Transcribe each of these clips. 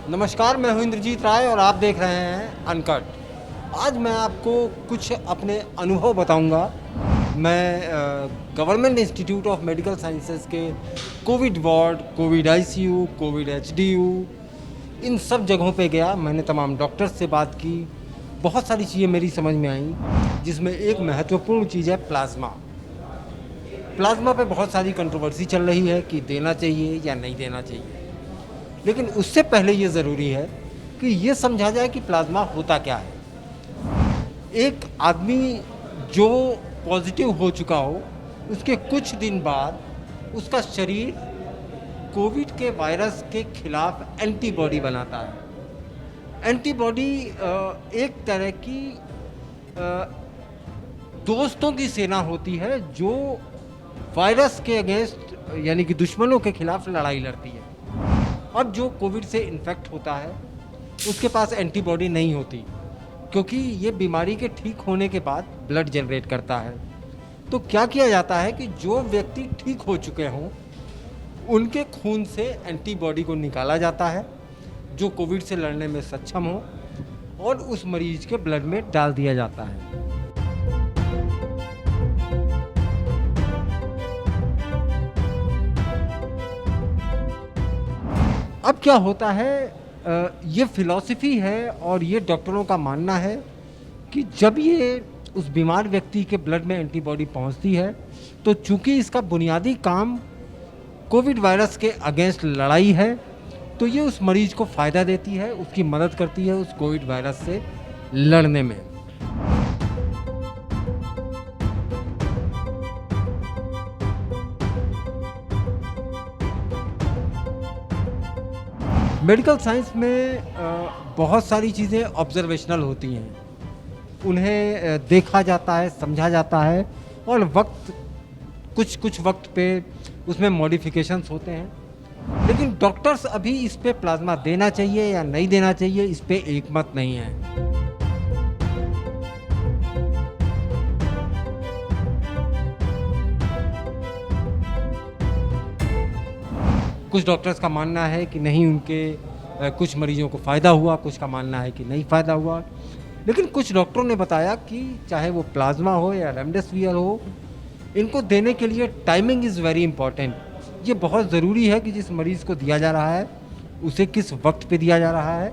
नमस्कार, मैं हूं इंद्रजीत राय और आप देख रहे हैं अनकट। आज मैं आपको कुछ अपने अनुभव बताऊंगा। मैं government institute of medical sciences के covid ward, covid ICU, covid HDU, इन सब जगहों पे गया। मैंने तमाम डॉक्टर्स से बात की। बहुत सारी चीज़ें मेरी समझ में आईं, जिसमें एक महत्वपूर्ण चीज़ है प्लाज्मा। प्लाज्मा पे बहुत सारी कंट्रोवर्सी चल रही है कि देना चाहिए या नहीं देना चाहिए। लेकिन उससे पहले ये ज़रूरी है कि ये समझा जाए कि प्लाज्मा होता क्या है। एक आदमी जो पॉजिटिव हो चुका हो, उसके कुछ दिन बाद उसका शरीर कोविड के वायरस के खिलाफ एंटीबॉडी बनाता है। एंटीबॉडी एक तरह की दोस्तों की सेना होती है जो वायरस के अगेंस्ट यानी कि दुश्मनों के खिलाफ लड़ाई लड़ती है। अब जो कोविड से इन्फेक्ट होता है उसके पास एंटीबॉडी नहीं होती, क्योंकि ये बीमारी के ठीक होने के बाद ब्लड जनरेट करता है। तो क्या किया जाता है कि जो व्यक्ति ठीक हो चुके हों उनके खून से एंटीबॉडी को निकाला जाता है, जो कोविड से लड़ने में सक्षम हो, और उस मरीज के ब्लड में डाल दिया जाता है। अब क्या होता है, ये फिलॉसफी है और ये डॉक्टरों का मानना है कि जब ये उस बीमार व्यक्ति के ब्लड में एंटीबॉडी पहुंचती है, तो चूंकि इसका बुनियादी काम कोविड वायरस के अगेंस्ट लड़ाई है, तो ये उस मरीज को फ़ायदा देती है, उसकी मदद करती है उस कोविड वायरस से लड़ने में। मेडिकल साइंस में बहुत सारी चीज़ें ऑब्जर्वेशनल होती हैं। उन्हें देखा जाता है, समझा जाता है, और कुछ वक्त पे उसमें मॉडिफिकेशंस होते हैं। लेकिन डॉक्टर्स अभी इस पे प्लाज्मा देना चाहिए या नहीं देना चाहिए, इस पे एकमत नहीं है। कुछ डॉक्टर्स का मानना है कि नहीं, उनके कुछ मरीजों को फ़ायदा हुआ, कुछ का मानना है कि नहीं फ़ायदा हुआ। लेकिन कुछ डॉक्टरों ने बताया कि चाहे वो प्लाज्मा हो या रेमडेसिविर हो, इनको देने के लिए टाइमिंग इज़ वेरी इंपॉर्टेंट। ये बहुत ज़रूरी है कि जिस मरीज़ को दिया जा रहा है उसे किस वक्त पे दिया जा रहा है।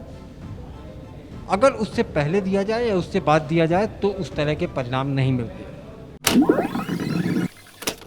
अगर उससे पहले दिया जाए या उससे बाद दिया जाए तो उस तरह के परिणाम नहीं मिलते।